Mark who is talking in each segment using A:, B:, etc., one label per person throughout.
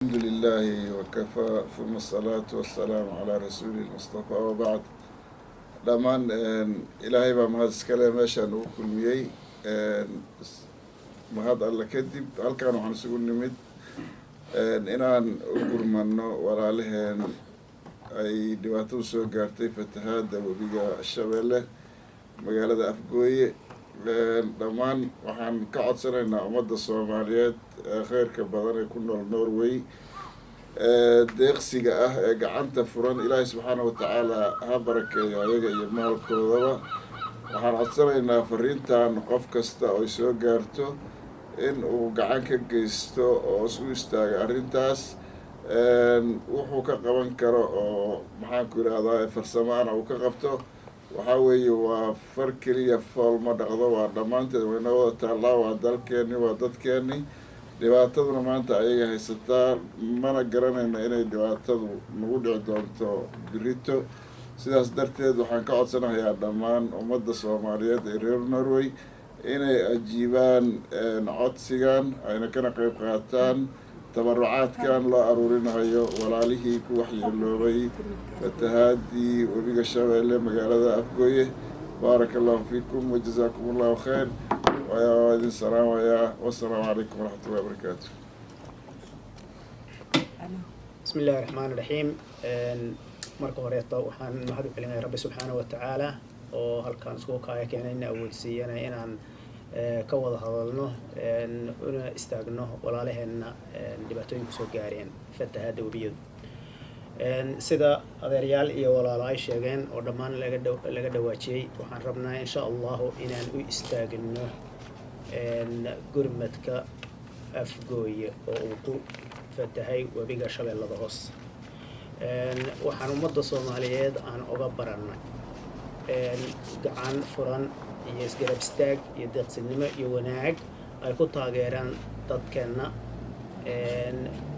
A: الحمد لله وكفى ثم الصلاة والسلام على رسول المصطفى وبعد dhamaan ilaahay baa mahad iskale meeshaan uu kulmiyey mahad alla kadib halkaan waxaan isugu nimid inaan u gurmano walaalaheen ay dhibaatadu soo gaartay fatahaada webiga Shabeelle magaalada Afgooye dhamaan waxaan ka codsanaynaa ummadda Soomaaliyeed khayrka badan ee ku nool Norway deeqsiga ah ee gacanta furan Ilaahay subxaanahu wa tacaala ha barakeeyo ayaga iyo maalkoodaba waxaan codsanaynaa fariintan qof kasta oo soo gaarto in uu gacan ka geysto oo isu istaaga arrintaas wuxuu ka qaban karo oo maxaan ku yiraahdaa farsamaana uu ka qabto waxaa weeye waa far keliya fool ma dhaqdo waa dhammaanteed wayna wada taallaa waa dalkeenni waa dadkeenni dhibaataduna maanta ayaga haysataa mana garanayna inay dhibaatadu nagu dhici doonto birito sidaas darteed waxaan ka codsanayaa dhammaan ummadda Soomaaliyeed ee reer Norway inay ajiibaan codsigan ayna kana qayb qaataan tabarucaadkan loo aruurinayo walaalihii ku waxyeeloobay fatahaadii webiga Shabeelle magaalada Afgooye barakallahu fiikum wa jazakumullahu khayr وإذن السلام والسلام عليكم ورحمة الله وبركاته.
B: بسم الله الرحمن الرحيم. marka hore waxaan mahad u celinayaa Rabbi subxaanahu wa ta'ala oo halkaan isku keenayna awoodsiiyana inaan ka wada hadalno una istaagno walaalaheena dhibaatooyinka soo gaareen fatahaada webiyada sida adeeryaal iyo walaalo ay sheegeen oo dhammaan laga dhawaajiyay waxaan rabnaa insha Allah inaan u istaagno gurmadka Afgooye oo uu ku fatahay webiga Shabeellada hoos waxaan ummadda Soomaaliyeed aan uga baranay gacan furan iyo isgarab istaag iyo deeqsinimo iyo wanaag ay ku taageeraan dadkeena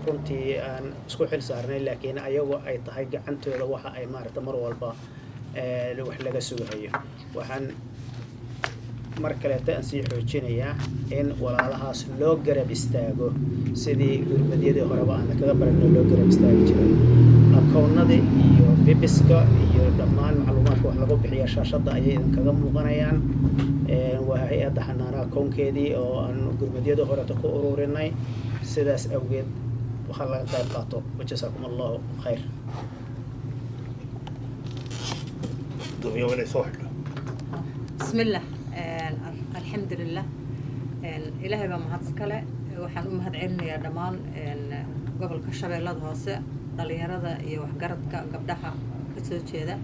B: runtii aan isku xil saarnay laakiin ayagu ay tahay gacantooda waxa ay maaragtay mar walba wax laga sugayo waxaan mar kale aan sii xoojinayaa in walaalahaas loo garab istaago sidii gurmadyadii horeba aan kaga baranay loo garab istaagi jiray akoonnadii iyo bibiska iyo dhammaan macluumaadka wax lagu bixiyo shaashada ayay kaga muuqanayaan waa hay'adda xanaanaha koonkeedii oo aan gurmadyadii hore ku ururinay sidaas awgeed waxaa laga qayb qaato wajazaakum allahu khayr
C: bismillah alxamdulilah ilaahay baa mahad iskale waxaan u mahad celinayaa dhammaan gobolka Shabeellada hoose dhalinyarada iyo waxgaradka gabdhaha ka soo jeeda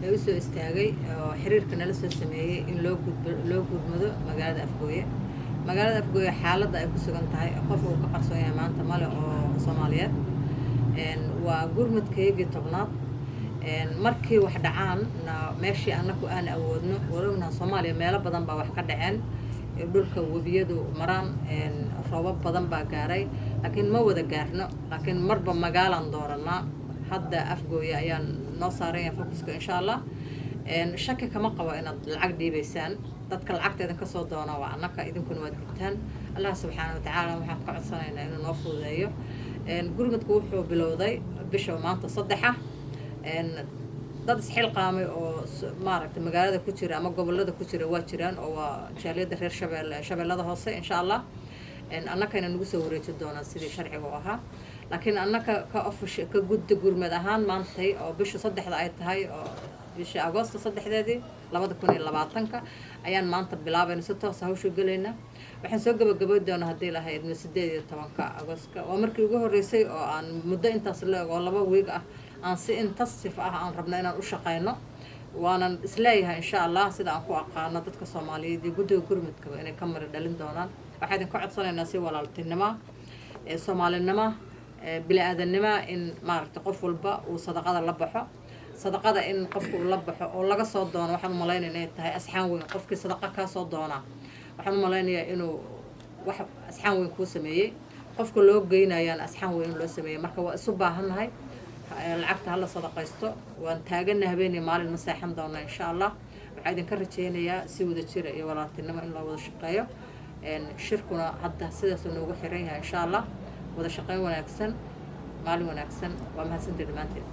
C: ee u soo istaagay oo xiriirka nala soo sameeyay in loo gudmado magaalada Afgooye xaaladda ay ku sugan tahay qof uu ka qarsoon yahay maanta male oo Soomaaliyeed waa gurmadkeygii tobnaad markii wax dhacaan meeshii anagu aan awoodno warowna Soomaaliya meelo badan baa wax ka dhaceen dhulka webiyadu maraan roobab badan baa gaaray laakiin ma wada gaarno laakiin marba magaalaan dooranaa hadda Afgooye ayaan noo saaraya fokuska insha Allah shaki kama qabo inaad lacag dhiibaysaan dadka lacagteedan ka soo doona waa annaka idinkuna waad gubtaan Allah subxaanahu wa ta'ala waxaan ka codsanaynaa inuu noo fududeeyo gurmadku wuxuu bilowday bisha maanta 3 dad isxil qaamay oo maaragtay magaalada ku jira ama gobolada ku jira waa jiraan oo waa jaaliyada reer Shabeellada hoose insha Allah annaka inaan ugu soo wareejin doonaa sidii sharciga u ahaa laakiin annaka ka guddi gurmad ahaan maantay oo bisha 3 ay tahay oo bisha Agoosto 3deedii 2020 ayaan maanta bilaabayna si toos ah hawsha galayna waxaan soo gabagabay doonaa hadii la hay'ad 18 Agoosto waa markii ugu horeysay oo aan muddo intaas la oo 2 week ah aan si intensif ah aan rabnaa inaan u shaqeyno waanan isleeyahay insha Allah sida aan ku aqaano dadka Soomaaliyeed iyo guddiga gurmadka inay ka mar dhalin doonaan waxaan idin ka codsanaynaa si walaaltinimo Soomaalinimo bini'aadanimo in maaragtay qof walba uu sadaqada la baxo sadaqada in qofku la baxo oo laga soo doono waxaan u maleynayaa inay tahay asxaan weyn qofkii sadaqa ka soo doona waxaan u maleynayaa inuu wax asxaan weyn ku sameeyay qofka loo geynayaan asxaan weyn loo sameeyay marka waa isu baahanahay lacagta hala sadaqaysto waan taaganahay habeenii maalin ma seexan doona insha Allah waxaan idin ka rajeynayaa si wada jir iyo walaaltinimo in loo wada shaqeeyo shirkuna hadda sidaas noogu xiran yahay insha Allah wada shaqeyn wanaagsan maalin wanaagsan waa mahadsantihiin dhammaantiin